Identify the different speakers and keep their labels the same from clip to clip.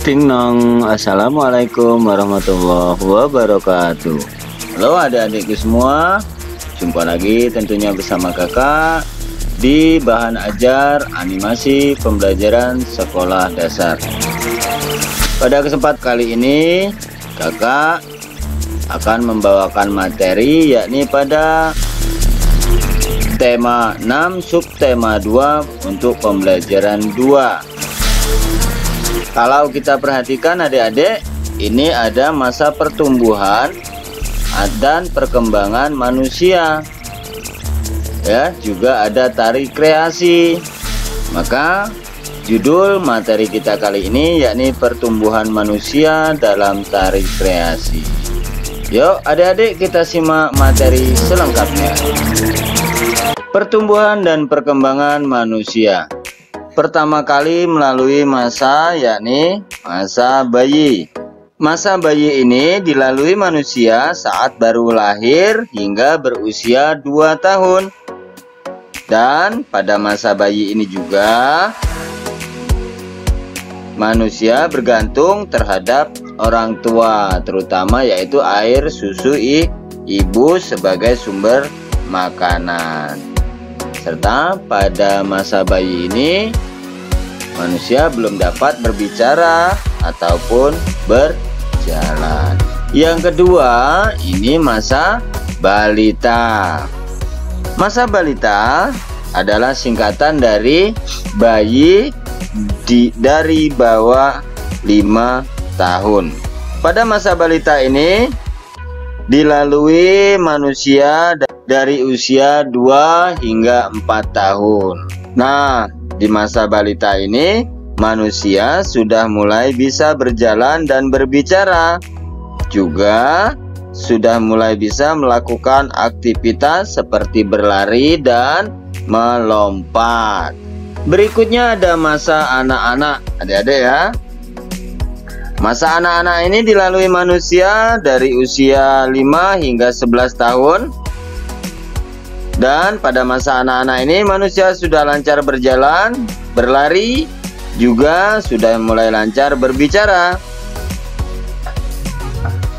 Speaker 1: Ting nong, assalamualaikum warahmatullahi wabarakatuh. Halo adik-adikku semua, jumpa lagi tentunya bersama kakak di bahan ajar animasi pembelajaran sekolah dasar. Pada kesempatan kali ini kakak akan membawakan materi yakni pada tema 6 subtema 2 untuk pembelajaran 2. Kalau kita perhatikan adik-adik, ini ada masa pertumbuhan dan perkembangan manusia. Ya, juga ada tarik kreasi. Maka judul materi kita kali ini yakni pertumbuhan manusia dalam tarik kreasi. Yuk adik-adik kita simak materi selengkapnya. Pertumbuhan dan perkembangan manusia. Pertama kali melalui masa yakni masa bayi. Masa bayi ini dilalui manusia saat baru lahir hingga berusia 2 tahun. Dan pada masa bayi ini juga manusia bergantung terhadap orang tua, terutama yaitu air susu ibu sebagai sumber makanan. Serta pada masa bayi ini manusia belum dapat berbicara ataupun berjalan. Yang kedua, ini masa balita. Masa balita adalah singkatan dari bayi dari bawah 5 tahun. Pada masa balita ini dilalui manusia dari usia 2 hingga 4 tahun. Nah, di masa balita ini manusia sudah mulai bisa berjalan dan berbicara. Juga sudah mulai bisa melakukan aktivitas seperti berlari dan melompat. Berikutnya ada masa anak-anak, adik-adik ya. Masa anak-anak ini dilalui manusia dari usia 5 hingga 11 tahun. Dan pada masa anak-anak ini manusia sudah lancar berjalan, berlari, juga sudah mulai lancar berbicara.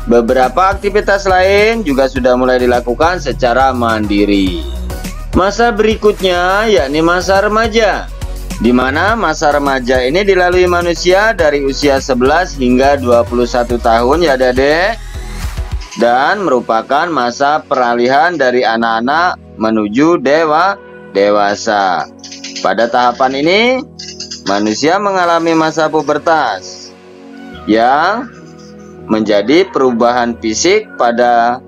Speaker 1: Beberapa aktivitas lain juga sudah mulai dilakukan secara mandiri. Masa berikutnya yakni masa remaja, di mana masa remaja ini dilalui manusia dari usia 11 hingga 21 tahun ya adik-adik. Dan merupakan masa peralihan dari anak-anak menuju dewasa. Pada tahapan ini manusia mengalami masa pubertas yang menjadi perubahan fisik pada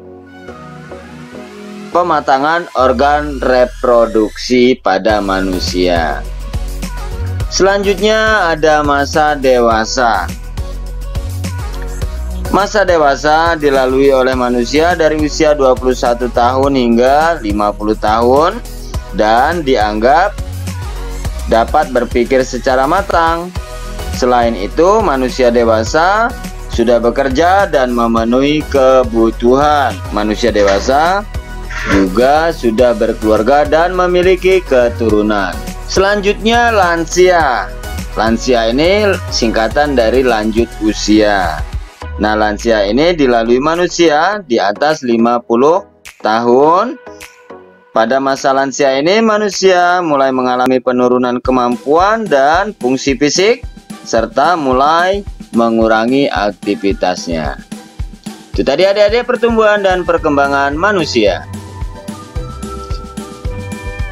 Speaker 1: pematangan organ reproduksi pada manusia. Selanjutnya ada masa dewasa. Masa dewasa dilalui oleh manusia dari usia 21 tahun hingga 50 tahun dan dianggap dapat berpikir secara matang. Selain itu, manusia dewasa sudah bekerja dan memenuhi kebutuhan. Manusia dewasa juga sudah berkeluarga dan memiliki keturunan. Selanjutnya lansia. Lansia ini singkatan dari lanjut usia. Nah, lansia ini dilalui manusia di atas 50 tahun. Pada masa lansia ini manusia mulai mengalami penurunan kemampuan dan fungsi fisik serta mulai mengurangi aktivitasnya. Itu tadi adik-adik pertumbuhan dan perkembangan manusia.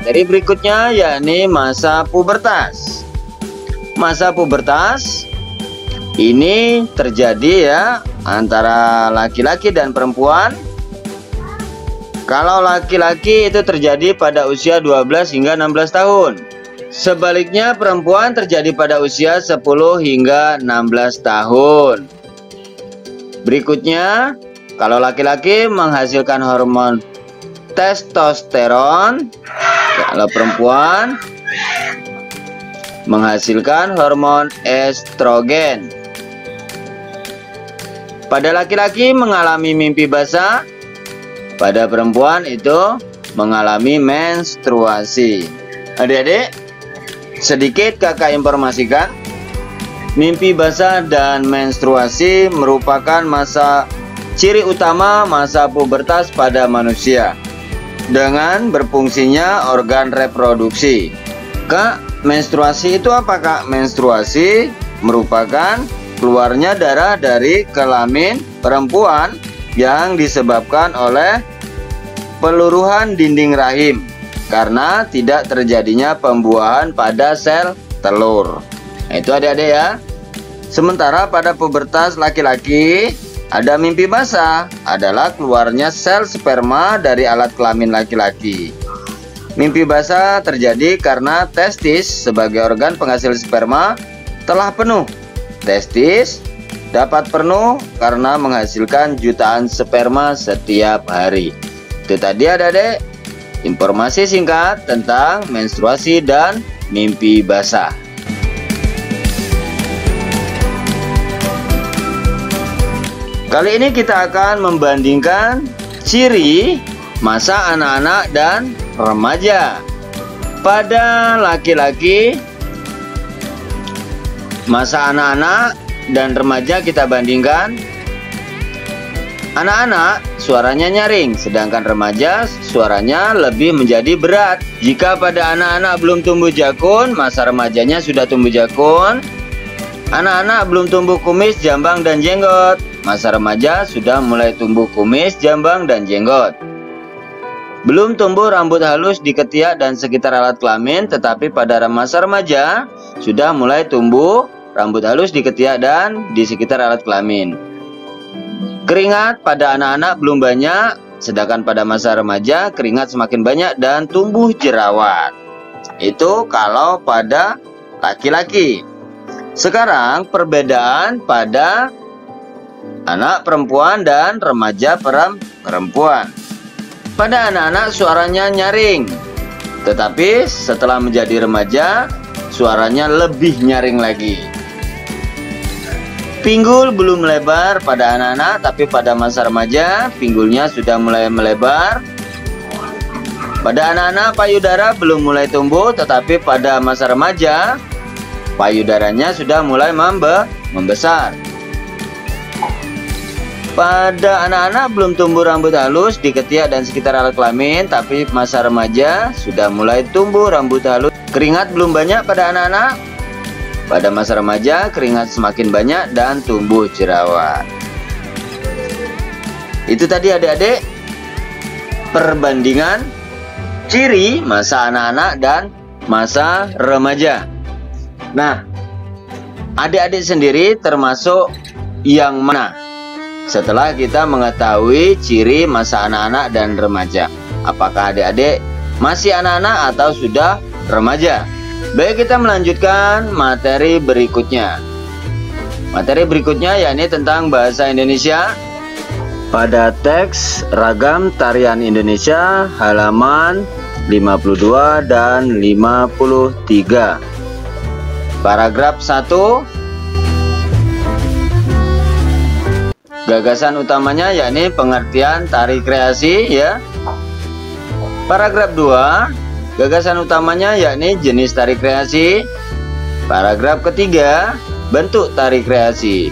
Speaker 1: Dari berikutnya yakni masa pubertas. Masa pubertas ini terjadi ya antara laki-laki dan perempuan. Kalau laki-laki itu terjadi pada usia 12 hingga 16 tahun. Sebaliknya perempuan terjadi pada usia 10 hingga 16 tahun. Berikutnya, kalau laki-laki menghasilkan hormon testosteron, kalau perempuan menghasilkan hormon estrogen. Pada laki-laki mengalami mimpi basah, pada perempuan itu mengalami menstruasi. Adik-adik, sedikit kakak informasikan Mimpi basah dan menstruasi merupakan ciri utama masa pubertas pada manusia dengan berfungsinya organ reproduksi. Kak, menstruasi itu apa, Kak? Menstruasi merupakan keluarnya darah dari kelamin perempuan yang disebabkan oleh peluruhan dinding rahim karena tidak terjadinya pembuahan pada sel telur. Nah, itu adik-adik ya. Sementara pada pubertas laki-laki, ada mimpi basah adalah keluarnya sel sperma dari alat kelamin laki-laki. Mimpi basah terjadi karena testis sebagai organ penghasil sperma telah penuh. Testis dapat penuh karena menghasilkan jutaan sperma setiap hari. Itu tadi adik-adik informasi singkat tentang menstruasi dan mimpi basah. Kali ini kita akan membandingkan ciri masa anak-anak dan remaja. Pada laki-laki, masa anak-anak dan remaja kita bandingkan. Anak-anak suaranya nyaring, sedangkan remaja suaranya lebih menjadi berat. Jika pada anak-anak belum tumbuh jakun, masa remajanya sudah tumbuh jakun. Anak-anak belum tumbuh kumis, jambang, dan jenggot. Masa remaja sudah mulai tumbuh kumis, jambang, dan jenggot. Belum tumbuh rambut halus di ketiak dan sekitar alat kelamin, tetapi pada masa remaja sudah mulai tumbuh rambut halus di ketiak dan di sekitar alat kelamin. Keringat pada anak-anak belum banyak, sedangkan pada masa remaja keringat semakin banyak dan tumbuh jerawat. Itu kalau pada laki-laki. Sekarang perbedaan pada anak perempuan dan remaja perempuan. Pada anak-anak suaranya nyaring, tetapi setelah menjadi remaja suaranya lebih nyaring lagi. Pinggul belum melebar pada anak-anak, tapi pada masa remaja pinggulnya sudah mulai melebar. Pada anak-anak payudara belum mulai tumbuh, tetapi pada masa remaja payudaranya sudah mulai membesar. Pada anak-anak belum tumbuh rambut halus di ketiak dan sekitar alat kelamin, tapi masa remaja sudah mulai tumbuh rambut halus. Keringat belum banyak pada anak-anak. Pada masa remaja keringat semakin banyak dan tumbuh jerawat. Itu tadi adik-adik perbandingan ciri masa anak-anak dan masa remaja. Nah, adik-adik sendiri termasuk yang mana? Setelah kita mengetahui ciri masa anak-anak dan remaja, apakah adik-adik masih anak-anak atau sudah remaja? Baik, kita melanjutkan materi berikutnya. Materi berikutnya yakni tentang bahasa Indonesia. Pada teks Ragam Tarian Indonesia halaman 52 dan 53. Paragraf 1. Gagasan utamanya yakni pengertian tari kreasi ya. Paragraf 2, gagasan utamanya yakni jenis tari kreasi. Paragraf ketiga, bentuk tari kreasi.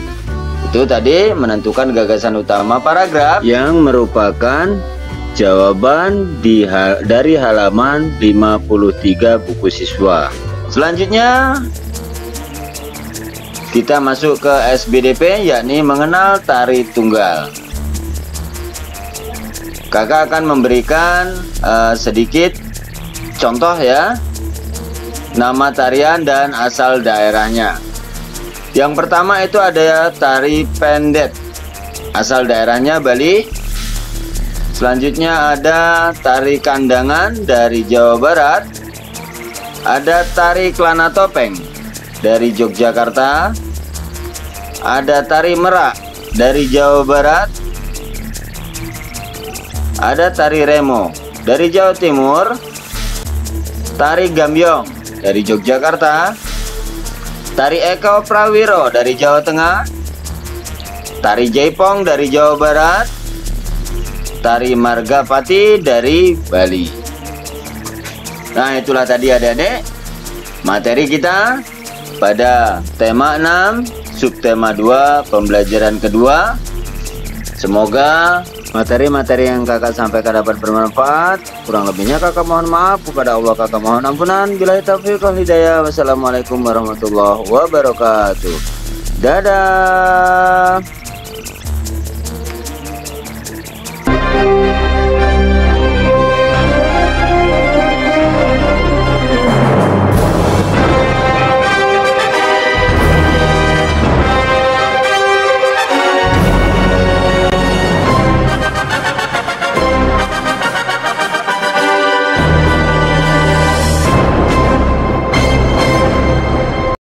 Speaker 1: Itu tadi menentukan gagasan utama paragraf yang merupakan jawaban dari halaman 53 buku siswa. Selanjutnya kita masuk ke SBDP, yakni mengenal tari tunggal. Kakak akan memberikan sedikit contoh ya, nama tarian dan asal daerahnya. Yang pertama itu ada tari pendet, asal daerahnya Bali. Selanjutnya ada tari kandangan dari Jawa Barat. Ada tari kelana topeng dari Yogyakarta. Ada tari merak dari Jawa Barat. Ada tari remo dari Jawa Timur. Tari gambyong dari Yogyakarta. Tari Eko Prawiro dari Jawa Tengah. Tari jaipong dari Jawa Barat. Tari margapati dari Bali. Nah, itulah tadi adik-adik materi kita pada tema 6 subtema 2 pembelajaran kedua. Semoga materi-materi yang kakak sampaikan dapat bermanfaat. Kurang lebihnya kakak mohon maaf, kepada Allah kakak mohon ampunan. Billahi taufiq wal hidayah. Wassalamualaikum warahmatullahi wabarakatuh. Dadah.